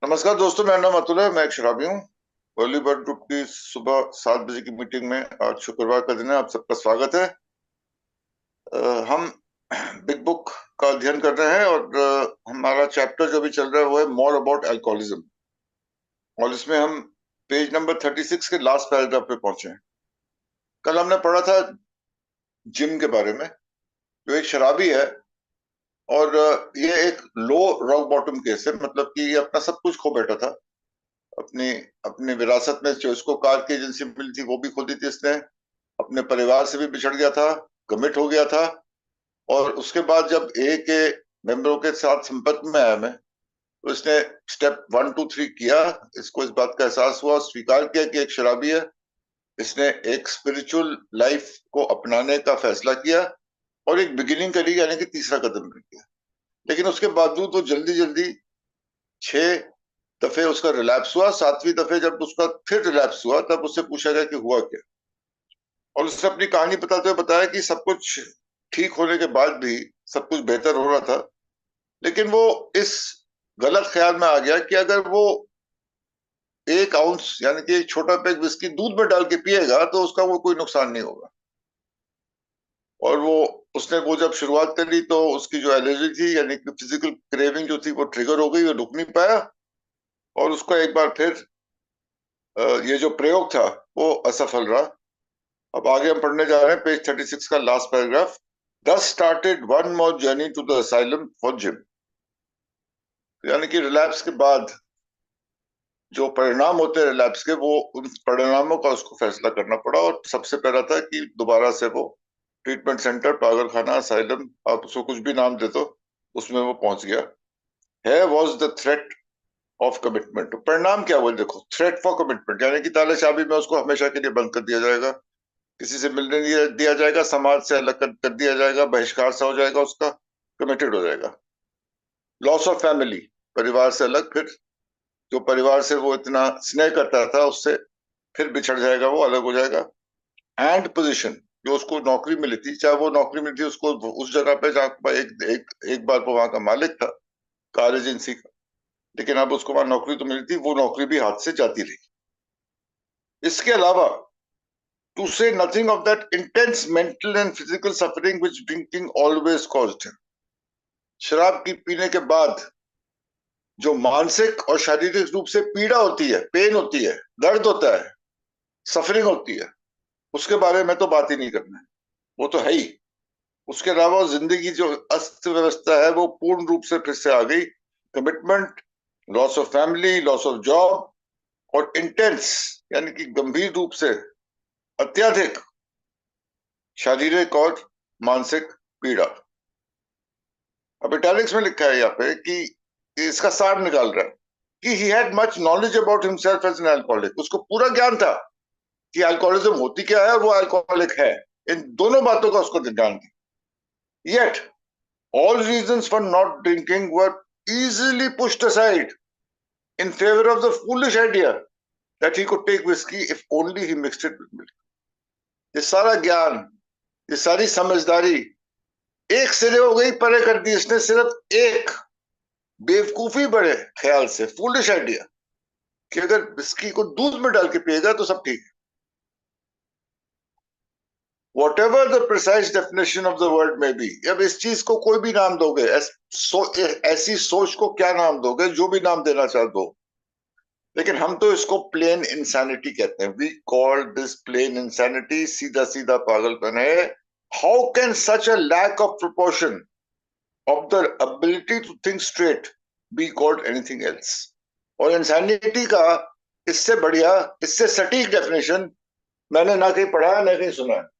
नमस्कार दोस्तों, मेरा नाम अतुल है। मैं एक शराबी हूँ। अर्ली बर्ड ग्रुप की सुबह 7 बजे की मीटिंग में आज शुक्रवार का दिन है। आप सबका स्वागत है। हम बिग बुक का अध्ययन कर रहे हैं और हमारा चैप्टर जो भी चल रहा है वो है मोर अबाउट अल्कोहलिज्म। और इसमें हम पेज नंबर 36 के लास्ट पैराग्राफ पे पहुंचे हैं। कल हमने पढ़ा था जिम के बारे में, जो एक शराबी है और ये एक लो रॉक बॉटम केस है। मतलब कि ये अपना सब कुछ खो बैठा था। अपनी अपनी विरासत में जो इसको कार की एजेंसी मिली थी वो भी खो दी थी इसने। अपने परिवार से भी बिछड़ गया था, कमिट हो गया था। और उसके बाद जब ए के मेंबरों के साथ संपर्क में आया मैं, तो इसने स्टेप 1 2 3 किया। इसको इस बात का एहसास हुआ, स्वीकार किया कि एक शराबी है। इसने एक स्पिरिचुअल लाइफ को अपनाने का फैसला किया और एक बिगिनिंग करी, यानी कि तीसरा कदम रख किया। लेकिन उसके बावजूद वो जल्दी जल्दी 6 दफे उसका रिलैप्स हुआ। 7वीं दफे जब उसका फिर रिलैप्स हुआ तब उससे पूछा गया कि हुआ क्या। और उसने अपनी कहानी बताते हुए बताया कि सब कुछ ठीक होने के बाद भी सब कुछ बेहतर हो रहा था। लेकिन वो इस गलत ख्याल में आ गया कि अगर वो 1 आउंस यानी कि एक छोटा पैक विस्की दूध में डाल के पिएगा तो उसका वो कोई नुकसान नहीं होगा। और वो उसने वो जब शुरुआत करी तो उसकी जो एलर्जी थी, यानी कि फिजिकल क्रेविंग जो थी, वो ट्रिगर हो गई, वो रुक नहीं पाया। और उसका एक बार फिर ये जो प्रयोग था वो असफल रहा। अब आगे हम पढ़ने जा रहे हैं पेज 36 का last paragraph. Thus started one more journey to the asylum for Jim। यानी कि रिलैप्स के बाद जो परिणाम होते हैं रिलैप्स के, वो उन परिणामों का उसको फैसला करना पड़ा। और सबसे पहला था कि दोबारा से वो ट्रीटमेंट सेंटर, पागल खाना, असाइलम, आप उसको कुछ भी नाम दे दो, उसमें वो पहुंच गया है। Was the threat of commitment. परिणाम क्या हुआ देखो, थ्रेट फॉर कमिटमेंट, यानी कि ताले चाबी में उसको हमेशा के लिए बंद कर दिया जाएगा, किसी से मिलने नहीं दिया जाएगा, समाज से अलग कर दिया जाएगा, बहिष्कार सा हो जाएगा उसका, कमिटेड हो जाएगा। लॉस ऑफ फैमिली, परिवार से अलग, फिर जो परिवार से वो इतना स्नेह करता था उससे फिर बिछड़ जाएगा, वो अलग हो जाएगा। एंड पोजीशन, जो उसको नौकरी मिली थी, चाहे वो नौकरी मिली थी उसको उस जगह पे जहाँ पर एक बार वो वहां का मालिक था, कार एजेंसी का, लेकिन अब उसको वहां नौकरी तो मिली थी, वो नौकरी भी हाथ से जाती रही। इसके अलावा टू से nothing of that intense mental and physical suffering which drinking always caused him. शराब की पीने के बाद जो मानसिक और शारीरिक रूप से पीड़ा होती है, पेन होती है, दर्द होता है, सफरिंग होती है, उसके बारे में तो बात ही नहीं करना है, वो तो है ही। उसके अलावा जिंदगी जो अस्त व्यवस्था है वो पूर्ण रूप से फिर से आ गई। Commitment, loss of family, loss of job, और इंटेंस यानी कि गंभीर रूप से अत्यधिक शारीरिक और मानसिक पीड़ा। अब इटैलिक्स में लिखा है यहाँ पे कि इसका सार निकाल रहा है कि he had much knowledge about himself as an alcoholic. उसको पूरा ज्ञान था कि अल्कोहलिज्म होती क्या है और वो अल्कोहलिक है। इन दोनों बातों का उसको ज्ञान था। Yet all reasons for not drinking were easily pushed aside in favor of the foolish idea that he could take whiskey if only he mixed it with milk। ये सारा ज्ञान, ये सारी समझदारी एक सिरे हो गई, परे कर दी इसने सिर्फ एक बेवकूफी बड़े ख्याल से, फूलिश आइडिया, कि अगर विस्की को दूध में डाल के पिएगा तो सब ठीक है। What ever the precise definition of the word में बी। अब इस चीज को कोई भी नाम दोगे, ऐसी सोच को क्या नाम दोगे, जो भी नाम देना चाह दो, लेकिन हम तो इसको प्लेन इंसैनिटी कहते हैं। We call this plain insanity, सीधा सीधा पागलपन है। How can such a lack of proportion of the ability to think straight be called anything else. और इंसैनिटी का इससे बढ़िया, इससे सटीक डेफिनेशन मैंने ना कहीं पढ़ा ना कहीं सुना है।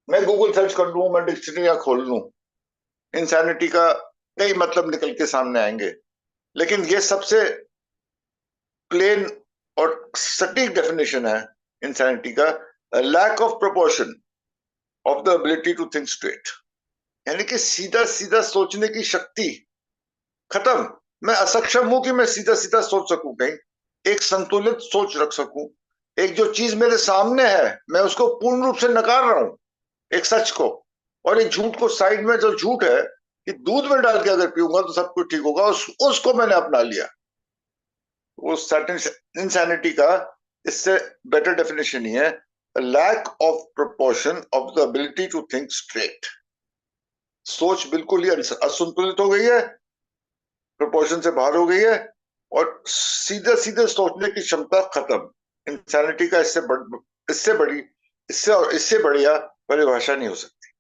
मैं गूगल सर्च कर लूं, मैं डिक्शनरी खोल लूं, इंसैनिटी का कई मतलब निकल के सामने आएंगे, लेकिन ये सबसे प्लेन और सटीक डेफिनेशन है इंसैनिटी का, lack of proportion of the ability to think straight. यानी कि सीधा सीधा सोचने की शक्ति खत्म। मैं असक्षम हूं कि मैं सीधा सीधा सोच सकूं, कहीं एक संतुलित सोच रख सकूं। एक जो चीज मेरे सामने है मैं उसको पूर्ण रूप से नकार रहा हूं, एक सच को, और एक झूठ को साइड में। जो झूठ है कि दूध में डाल के अगर पीऊंगा तो सब कुछ ठीक होगा, उसको मैंने अपना लिया। वो सर्टेन इंसैनिटी का इससे बेटर डेफिनेशन ही है, lack of proportion of the ability to think straight. सोच बिल्कुल ही असंतुलित हो गई है, प्रोपोर्शन से बाहर हो गई है, और सीधे सीधे सोचने की क्षमता खत्म। इंसैनिटी का इससे बड़ी, इससे और इससे बढ़िया परिभाषा नहीं हो सकती।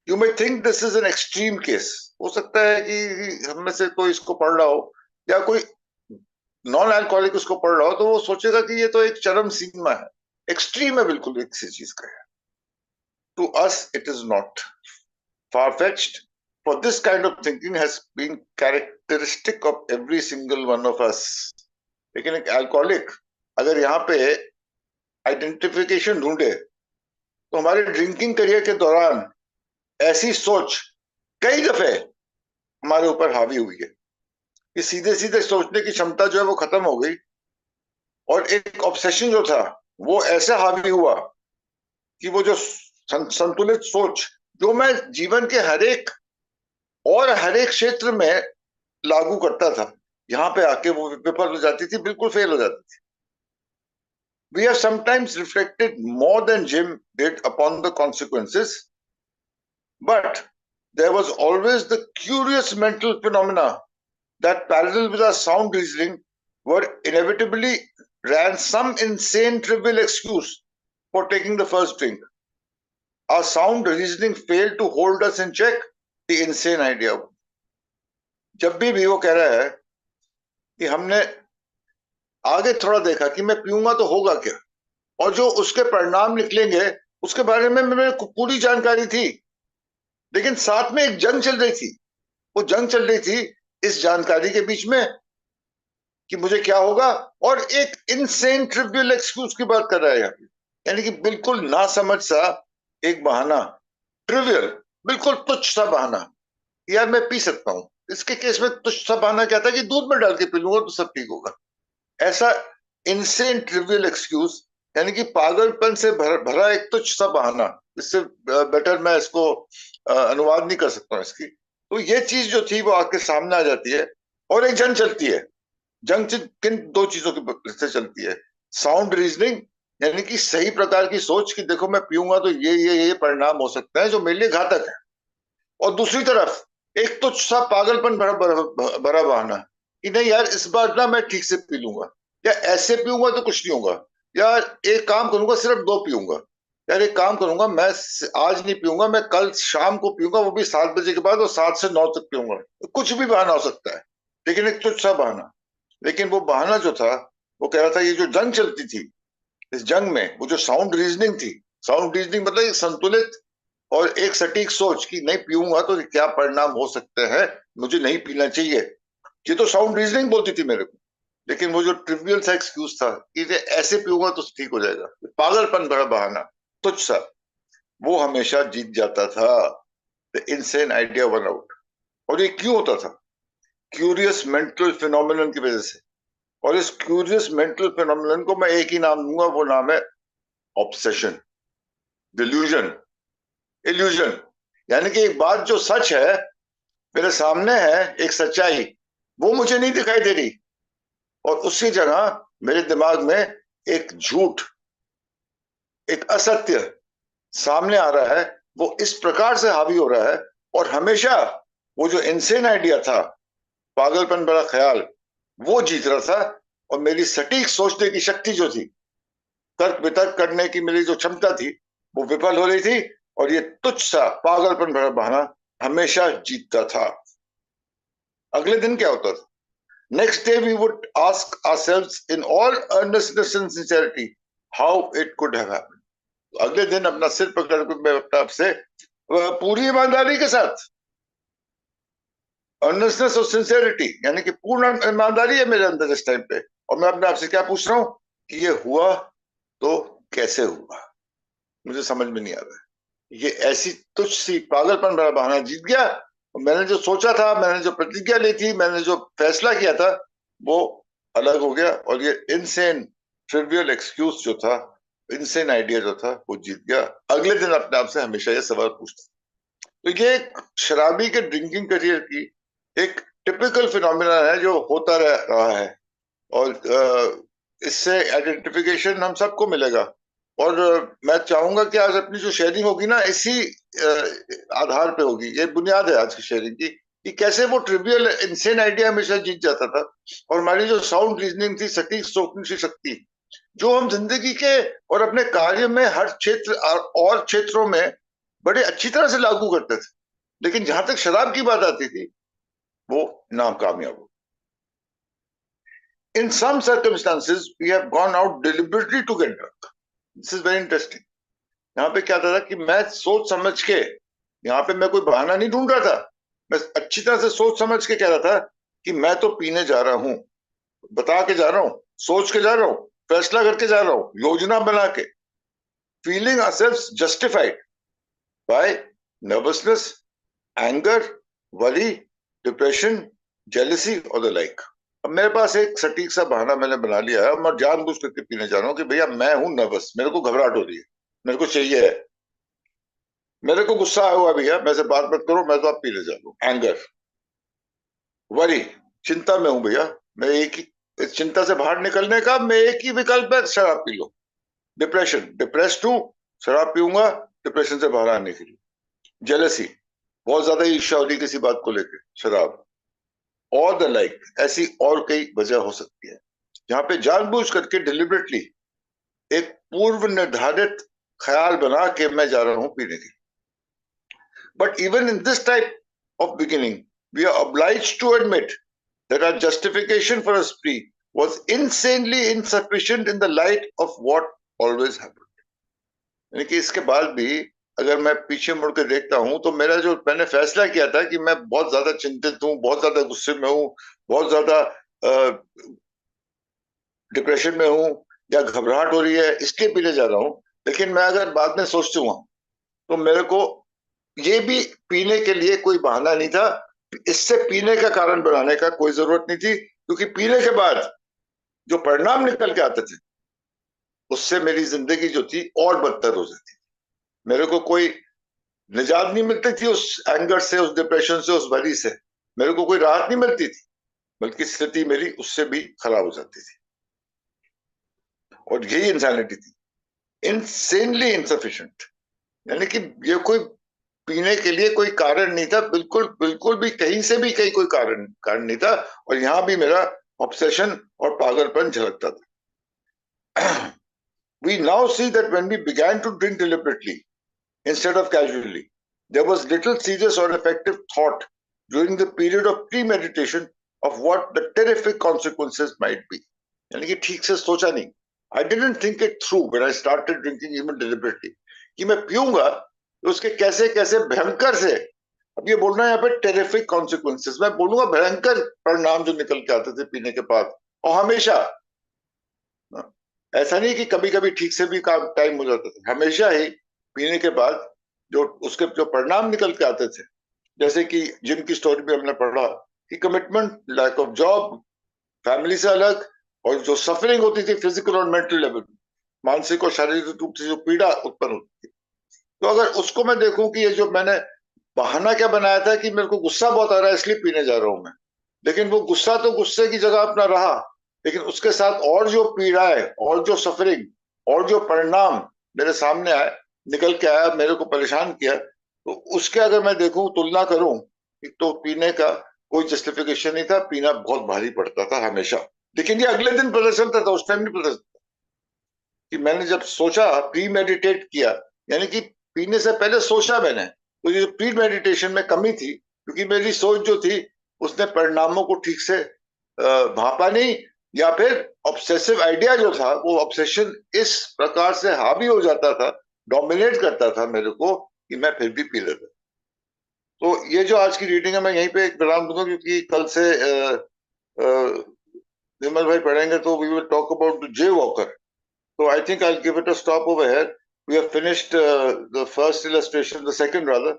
You may think this is an extreme case. हो सकता है कि हम में से कोई इसको पढ़ रहा हो, या कोई नॉन अल्कोहलिक उसको पढ़ रहा हो, तो वो सोचेगा कि ये तो एक चरम सीमा है, एक्सट्रीम है बिल्कुल एक किसी चीज का है। To us it is not far-fetched, for this kind of thinking has been characteristic of every single one of us. लेकिन एक अल्कोहलिक अगर यहाँ पे आइडेंटिफिकेशन ढूंढे, तो हमारे ड्रिंकिंग करियर के दौरान ऐसी सोच कई दफे हमारे ऊपर हावी हुई है कि सीधे सीधे सोचने की क्षमता जो है वो खत्म हो गई, और एक ऑब्सेशन जो था वो ऐसा हावी हुआ कि वो जो संतुलित सोच जो मैं जीवन के हर एक क्षेत्र में लागू करता था, यहां पे आके वो विफल हो जाती थी, बिल्कुल फेल हो जाती थी। We have sometimes reflected more than Jim did upon the consequences, but there was always the curious mental phenomena that, parallel with our sound reasoning, were inevitably ran some insane trivial excuse for taking the first drink. Our sound reasoning failed to hold us in check. The insane idea. जब भी वो कह रहा है कि हमने आगे थोड़ा देखा कि मैं पीऊंगा तो होगा क्या, और जो उसके परिणाम निकलेंगे उसके बारे में मेरे को पूरी जानकारी थी, लेकिन साथ में एक जंग चल रही थी। वो जंग चल रही थी इस जानकारी के बीच में कि मुझे क्या होगा, और एक इनसेन ट्रिवियल एक्सक्यूज की बात कर रहा है यहाँ पे, यानी कि बिल्कुल ना समझ सा एक बहाना, ट्रिवियल, बिल्कुल तुच्छ सा बहाना, यार मैं पी सकता हूं। इसके केस में तुच्छ सा बहाना क्या था कि दूध में डाल के पी लूंगा तो सब ठीक होगा। ऐसा इनसेन ट्रिवियल एक्सक्यूज, यानी कि पागलपन से भरा एक तुच्छ सा बहाना। इससे बेटर मैं इसको अनुवाद नहीं कर सकता हूं इसकी। तो ये चीज जो थी वो आपके सामने आ जाती है, और एक जंग चलती है। जंग किन दो चीजों की से चलती है? साउंड रीजनिंग, यानी कि सही प्रकार की सोच कि देखो मैं पीऊंगा तो ये परिणाम हो सकते हैं जो मेरे लिए घातक है, और दूसरी तरफ एक तुच्छ सा पागलपन भरा बहाना कि नहीं यार इस बार ना मैं ठीक से पी लूंगा, या ऐसे पीऊंगा तो कुछ नहीं होगा, या एक काम करूंगा सिर्फ 2 पीऊंगा, यार एक काम करूंगा मैं आज नहीं पीऊंगा, मैं कल शाम को पीऊंगा, वो भी 7 बजे के बाद, और 7 से 9 तक पीऊंगा। कुछ भी बहाना हो सकता है, लेकिन एक तुच्छ सा बहाना। लेकिन वो बहाना जो था वो कह रहा था ये जो जंग चलती थी, इस जंग में वो जो साउंड रीजनिंग थी, साउंड रीजनिंग मतलब एक संतुलित और एक सटीक सोच कि नहीं पीऊंगा तो क्या परिणाम हो सकते हैं, मुझे नहीं पीना चाहिए, ये तो साउंड रीजनिंग बोलती थी मेरे को। लेकिन वो जो ट्रिवियल सा एक्सक्यूज था कि ऐसे पीऊंगा तो ठीक हो जाएगा, पागलपन भरा बहाना, तुच्छ सा, वो हमेशा जीत जाता था। The insane idea one out. और ये क्यों होता था? क्यूरियस मेंटल फिनोमिनन की वजह से। और इस क्यूरियस मेंटल फिनोमिनन को मैं एक ही नाम दूंगा, वो नाम है ऑब्सेशन, डिल्यूजन, इल्यूजन। यानी कि एक बात जो सच है मेरे सामने है, एक सच्चाई, वो मुझे नहीं दिखाई दे रही, और उसकी जगह मेरे दिमाग में एक झूठ, एक असत्य सामने आ रहा है। वो इस प्रकार से हावी हो रहा है, और हमेशा वो जो इनसेन आइडिया था, पागलपन भरा ख्याल, वो जीत रहा था, और मेरी सटीक सोचने की शक्ति जो थी, तर्क वितर्क करने की मेरी जो क्षमता थी, वो विफल हो रही थी, और ये तुच्छ सा पागलपन भरा बहाना हमेशा जीतता था। अगले दिन क्या होता था? Next day we would ask ourselves in all earnestness and sincerity how it could have happened. अगले दिन अपना सिर पकड़ के मैं अपने आप से पूरी ईमानदारी के साथ, अर्नेस्टनेस और सिंसेरिटी, यानी कि पूर्ण ईमानदारी है मेरे अंदर इस टाइम पे, और मैं अपने आप से क्या पूछ रहा हूं कि ये हुआ तो कैसे हुआ, मुझे समझ में नहीं आ रहा है। ये ऐसी तुच्छ सी पागलपन भरा बहाना जीत गया, और मैंने जो सोचा था, मैंने जो प्रतिज्ञा ली थी, मैंने जो फैसला किया था, वो अलग हो गया, और ये इनसेन ट्रिवियल एक्सक्यूज जो था, इनसेन आइडिया जो था, वो जीत गया। अगले दिन अपने आप से हमेशा ये सवाल पूछता। तो ये एक शराबी के ड्रिंकिंग करियर की एक टिपिकल फिनोमिना है जो होता रहा है, और इससे आइडेंटिफिकेशन हम सबको मिलेगा। और मैं चाहूंगा कि आज अपनी जो शेयरिंग होगी ना, इसी आधार पे होगी। ये बुनियाद है आज की शेयरिंग की, कि कैसे वो ट्रिवियल इंसेन आइडिया हमेशा जीत जाता था, और हमारी जो साउंड रीजनिंग थी, सटीक सोचने की शक्ति, जो हम जिंदगी के और अपने कार्य में हर क्षेत्र और क्षेत्रों में बड़े अच्छी तरह से लागू करते थे, लेकिन जहां तक शराब की बात आती थी वो नाकामयाब हो। In some circumstances, we have gone out deliberately to get drunk. This is very interesting. यहाँ पे क्या था कि मैं सोच समझ के, यहाँ पे मैं कोई बहाना नहीं ढूंढ रहा था, मैं अच्छी तरह से सोच समझ के कह रहा था कि मैं तो पीने जा रहा हूं, बता के जा रहा हूं, सोच के जा रहा हूं, फैसला करके जा रहा हूं, योजना बना के, feeling ourselves justified by nervousness, anger, worry, depression, jealousy or the like. अब मेरे पास एक सटीक सा बहाना मैंने बना लिया है, मैं जानबूझ करके पीने जा रहा हूँ कि भैया मैं हूं नर्वस, मेरे को घबराहट हो रही है, मेरे को चाहिए है, मेरे को गुस्सा आया हुआ भैया, मैं से बात मत करो, मैं तो आप पीने जा रहा हूँ। एंगर, वरी, चिंता में हूं भैया, मैं एक ही, इस चिंता से बाहर निकलने का मैं एक ही विकल्प है, शराब पी लो। डिप्रेशन, डिप्रेस्ड हूं, शराब पीऊंगा डिप्रेशन से बाहर आने के लिए। जेलसी, बहुत ज्यादा ईर्ष्या हो रही किसी बात को लेकर, शराब। और द लाइक, ऐसी और कई वजह हो सकती है, जहां पे जानबूझ करके डिलिबरेटली एक पूर्व निर्धारित ख्याल बना के मैं जा रहा हूं पीने के। But even in this type of beginning we are obliged to admit that our justification for a spree was insanely insufficient in the light of what always happened. यानी कि इसके बाद भी अगर मैं पीछे मुड़ के देखता हूं तो मेरा जो मैंने फैसला किया था कि मैं बहुत ज्यादा चिंतित हूं, बहुत ज्यादा गुस्से में हूं, बहुत ज्यादा डिप्रेशन में हूं, या घबराहट हो रही है इसलिए पीने जा रहा हूं, लेकिन मैं अगर बाद में सोचूंगा तो मेरे को ये भी पीने के लिए कोई बहाना नहीं था, इससे पीने का कारण बनाने का कोई जरूरत नहीं थी, क्योंकि पीने के बाद जो परिणाम निकल के आते थे उससे मेरी जिंदगी जो थी और बदतर हो जाती। मेरे को कोई निजात नहीं मिलती थी उस एंगर से, उस डिप्रेशन से, उस वरी से, मेरे को कोई राहत नहीं मिलती थी, बल्कि स्थिति मेरी उससे भी खराब हो जाती थी। और यही इंसानिटी थी, इनसेनली इनसफिशिएंट। यानी कि ये कोई पीने के लिए कोई कारण नहीं था, बिल्कुल बिल्कुल भी, कहीं से भी कहीं कोई कारण नहीं था, और यहां भी मेरा ऑब्सेशन और पागलपन झलकता था। We now see that when we began to drink deliberately instead of casually, there was little serious or effective thought during the period of premeditation of what the terrific consequences might be. यानी कि ठीक से सोचा नहीं, I didn't think it through when I started drinking even deliberately, कि मैं पीऊंगा तो उसके कैसे कैसे भयंकर से, अब ये बोलना है यहाँ पे टेरिफिक कॉन्सिक्वेंसेस, मैं बोलूंगा भयंकर परिणाम जो निकल के आते थे पीने के बाद, और हमेशा, ऐसा नहीं कि कभी कभी ठीक से भी काम टाइम हो जाता था, हमेशा ही पीने के बाद जो उसके जो परिणाम निकल के आते थे, जैसे कि जिम की स्टोरी में हमने पढ़ा कि commitment, lack of job, family से अलग, और जो सफरिंग होती थी फिजिकल और मेंटल लेवल, मानसिक और शारीरिक रूप से जो पीड़ा उत्पन्न होती थी। तो अगर उसको मैं देखूं कि ये जो मैंने बहाना क्या बनाया था कि मेरे को गुस्सा बहुत आ रहा है इसलिए पीने जा रहा हूं मैं, लेकिन वो गुस्सा तो गुस्से की जगह अपना रहा, लेकिन उसके साथ और जो पीड़ाएं और जो सफरिंग और जो परिणाम मेरे सामने आए, निकल के आया, मेरे को परेशान किया, तो उसके अगर मैं देखूं, तुलना करूं, तो पीने का कोई जस्टिफिकेशन नहीं था, पीना बहुत भारी पड़ता था हमेशा। लेकिन ये अगले दिन पता चलता था, उस टाइम नहीं पता चलता कि मैंने जब सोचा, प्री मेडिटेट किया, यानी कि पीने से पहले सोचा मैंने, तो ये प्री मेडिटेशन में कमी थी, क्योंकि मेरी सोच जो थी उसने परिणामों को ठीक से भापा नहीं, या फिर ऑब्सेसिव आइडिया जो था, वो ऑब्सेशन इस प्रकार से हावी हो जाता था, डोमिनेट करता था मेरे को, कि मैं फिर भी पी लेता। तो ये जो आज की रीडिंग है, मैं यहीं पे एक विराम दूंगा, क्योंकि कल से विमल भाई पढ़ेंगे, तो we will talk about J Walker. So I think I'll give it a stop over here. We have finished the first illustration, the second rather,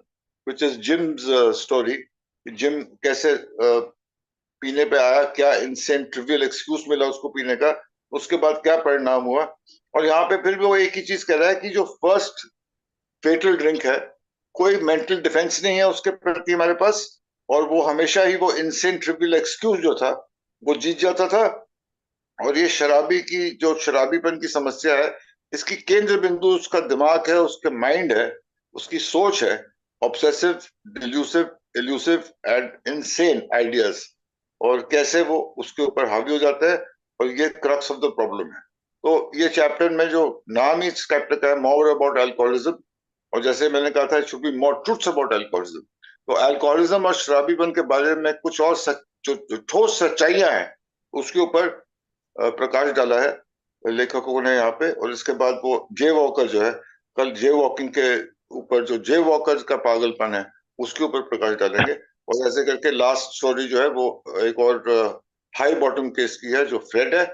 which is Jim's story. Jim कैसे पीने पे आया, क्या insane trivial excuse मिला उसको पीने का, उसके बाद क्या परिणाम हुआ, और यहाँ पे फिर भी वो एक ही चीज कह रहा है कि जो फर्स्ट फेटल ड्रिंक है, कोई मेंटल डिफेंस नहीं है उसके प्रति हमारे पास, और वो हमेशा ही वो इनसेन ट्रिवियल एक्सक्यूज जो था वो जीत जाता था। और ये शराबी की जो शराबीपन की समस्या है, इसकी केंद्र बिंदु उसका दिमाग है, उसके माइंड है, उसकी सोच है। Obsessive, delusive, illusive and insane ideas, और कैसे वो उसके ऊपर हावी हो जाता है। और ये क्रक्स ऑफ द प्रॉब्लम है। तो ये चैप्टर में जो नाम ही इस चैप्टर का है, मोर अबाउट अल्कोहलिज्म, और जैसे मैंने कहा था, it should be more truths about alcoholism. तो अल्कोहलिज्म और शराबीपन के बारे में कुछ और जो ठोस सच्चाइयां हैं, उसके ऊपर प्रकाश डाला है लेखकों ने यहाँ पे। और इसके बाद वो जे वॉकर जो है, कल जे वॉकिंग के ऊपर, जो जे वॉकर का पागलपन है, उसके ऊपर प्रकाश डालेंगे। और ऐसे करके लास्ट स्टोरी जो है वो एक और हाई बॉटम केस की है, जो फ्रेड है,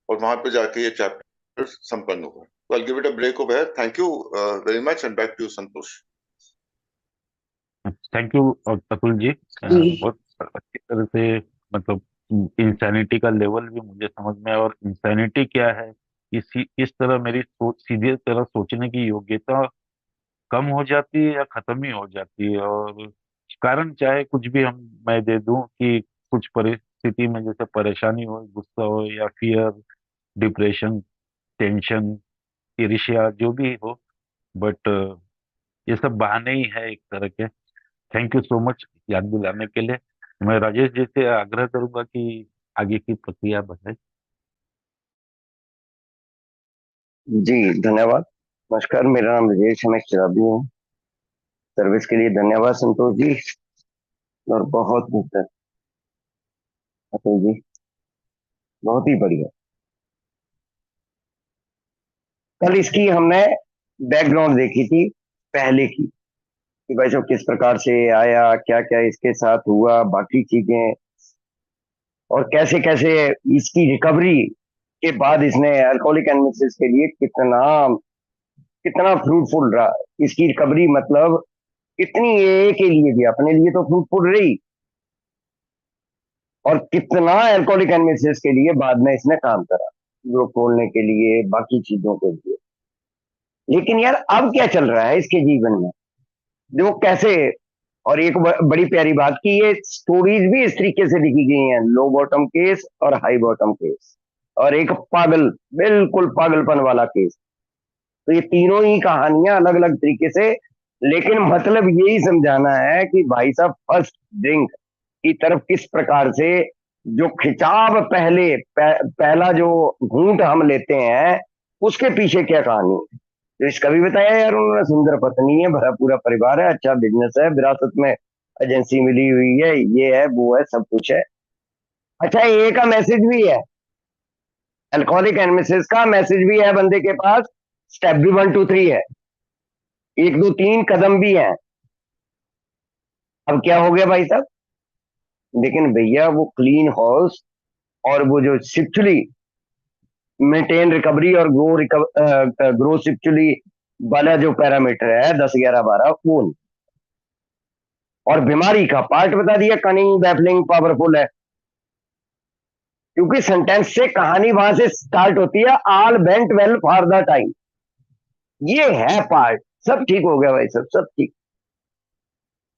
और वहां पे जाके ये चैप्टर संपन्न होगा। तो I give it a break over. Thank you very much, and back to you Santosh. Thank you Atul ji. बहुत अच्छी तरह से, मतलब इंसानिटी का लेवल भी मुझे समझ में आया, और इंसानिटी क्या है, इस तरह मेरी सोच, सीधे तरह सोचने की योग्यता कम हो जाती है या खत्म ही हो जाती है। और कारण चाहे कुछ भी मैं दे दूं कि कुछ परिस्थिति में जैसे परेशानी हो, गुस्सा हो, या फियर, डिप्रेशन, टेंशन, ईर्ष्या, जो भी हो, बट ये सब बहाने ही है एक तरह के। थैंक यू सो मच याद दिलाने के लिए। मैं राजेश जी से आग्रह करूंगा कि आगे की प्रक्रिया बताएं। जी धन्यवाद। नमस्कार, मेरा नाम राजेश है, मैं शराबी हूँ। सर्विस के लिए धन्यवाद संतोष जी, और बहुत बेहतर अतुल जी, बहुत ही बढ़िया। कल इसकी हमने बैकग्राउंड देखी थी पहले की, कि भाई साहब किस प्रकार से आया, क्या क्या इसके साथ हुआ, बाकी चीजें, और कैसे कैसे इसकी रिकवरी के बाद इसने अल्कोहलिक एनमिसिस के लिए कितना कितना फ्रूटफुल रहा। इसकी रिकवरी मतलब कितनी ए के लिए भी अपने लिए तो फ्रूटफुल रही, और कितना अल्कोहलिक एनमिसिस के लिए बाद में इसने काम करा, जो खोलने के लिए, बाकी चीजों के लिए। लेकिन यार अब क्या चल रहा है इसके जीवन में, देखो कैसे। और एक बड़ी प्यारी बात की, ये स्टोरीज भी इस तरीके से लिखी गई हैं, लो बॉटम केस और हाई बॉटम केस, और एक पागल, बिल्कुल पागलपन वाला केस। तो ये तीनों ही कहानियां अलग अलग तरीके से, लेकिन मतलब यही समझाना है कि भाई साहब फर्स्ट ड्रिंक की तरफ किस प्रकार से जो खिंचाव, पहला जो घूंट हम लेते हैं, उसके पीछे क्या कहानी है। तो इसका भी बताया यार उन्होंने, सुंदर पत्नी है, भरा पूरा परिवार है, अच्छा बिजनेस है, विरासत में एजेंसी मिली हुई है, ये है वो है, सब कुछ है। अच्छा, ए का मैसेज भी है, अल्कोहलिक एनमिसिस का मैसेज भी है बंदे के पास। स्टेप भी 1 2 3 है, 1 2 3 कदम भी है। अब क्या हो गया भाई साहब, लेकिन भैया वो क्लीन हाउस, और वो जो सिक्चुअली मेंटेन रिकवरी और ग्रो सिक्चुअली वाला जो पैरामीटर है 10 11 12, वो नहीं। और बीमारी का पार्ट बता दिया, कनिंग, बैफलिंग, पावरफुल है। क्योंकि सेंटेंस से कहानी वहां से स्टार्ट होती है, all went well for the time, ये है पार्ट। सब ठीक हो गया भाई साहब, सब ठीक।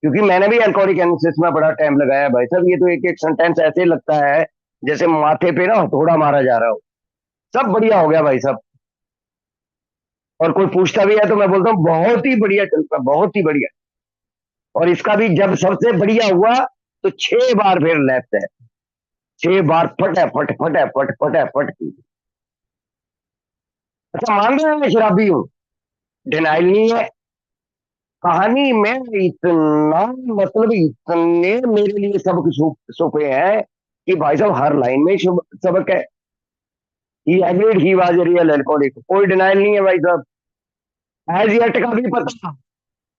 क्योंकि मैंने भी अल्कोहलिक एनालिसिस में बड़ा टाइम लगाया भाई साहब, ये तो एक एक सेंटेंस ऐसे लगता है जैसे माथे पे ना हथौड़ा मारा जा रहा हो। सब बढ़िया हो गया भाई साहब। और कोई पूछता भी है तो मैं बोलता हूँ बहुत ही बढ़िया चलता, बहुत ही बढ़िया। और इसका भी जब सबसे बढ़िया हुआ तो 6 बार फिर लैपता है, 6 बार फटाफट फटाफट फटाफट की। अच्छा, मान रहे हैं मैं शराबी हूँ, डिनाइल नहीं है। कहानी में इतना, मतलब इतने मेरे लिए सबक छुपे हैं कि भाई साहब हर लाइन में सबक है। He agreed he was a real alcoholic, कोई डिनाइल नहीं है भाई साहब। एज येट का भी पता,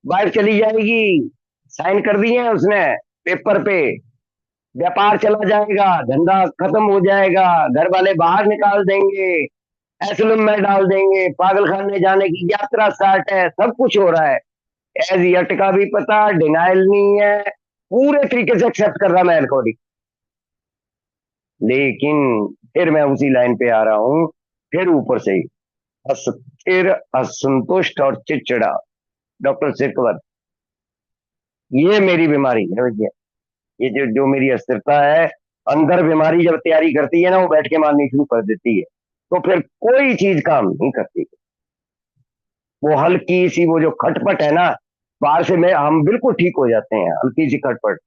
बाइक चली जाएगी, साइन कर दिए हैं उसने पेपर पे, व्यापार चला जाएगा, धंधा खत्म हो जाएगा, घर वाले बाहर निकाल देंगे, एसलम में डाल देंगे, पागल खाने जाने की यात्रा स्टार्ट है, सब कुछ हो रहा है। एज यट का भी पता, डिनाइल नहीं है, पूरे तरीके से एक्सेप्ट कर रहा मैं अल्कोहलिक। लेकिन फिर मैं उसी लाइन पे आ रहा हूं, फिर ऊपर से ही अस्थिर, असंतुष्ट और चिड़चिड़ा, डॉक्टर सिरकवर, ये मेरी बीमारी है भैया। ये जो जो मेरी अस्थिरता है, अंदर बीमारी जब तैयारी करती है ना, वो बैठ के मारनी शुरू कर देती है, तो फिर कोई चीज काम नहीं करती। वो हल्की सी वो जो खटपट है ना, बाहर से मैं हम बिल्कुल ठीक हो जाते हैं, हल्की सी खटपट,